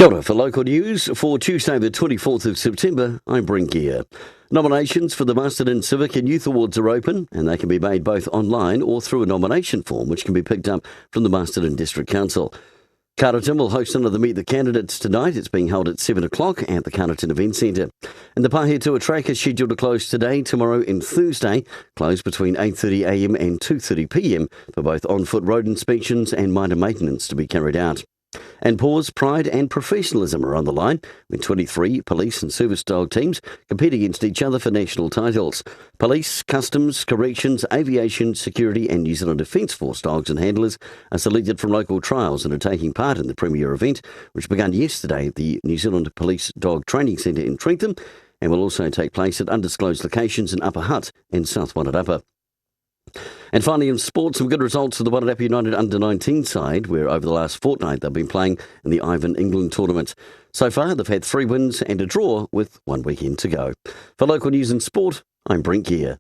Kia ora. For local news for Tuesday the 24th of September, I'm Brent Gare. Nominations for the Masterton Civic and Youth Awards are open, and they can be made both online or through a nomination form which can be picked up from the Masterton District Council. Carterton will host another Meet the Candidates tonight. It's being held at 7 o'clock at the Carterton Event Centre. And the Pahetua track is scheduled to close today, tomorrow and Thursday, closed between 8:30am and 2:30pm for both on-foot road inspections and minor maintenance to be carried out. And Pause, Pride and Professionalism are on the line, with 23 police and service dog teams compete against each other for national titles. Police, Customs, Corrections, Aviation, Security and New Zealand Defence Force dogs and handlers are selected from local trials and are taking part in the premier event, which began yesterday at the New Zealand Police Dog Training Centre in Trentham and will also take place at undisclosed locations in Upper Hutt and South Wairarapa. And finally in sport, some good results for the Wairarapa United under-19 side, where over the last fortnight they've been playing in the Ivan England tournament. So far, they've had 3 wins and a draw with 1 weekend to go. For local news and sport, I'm Brent Gare.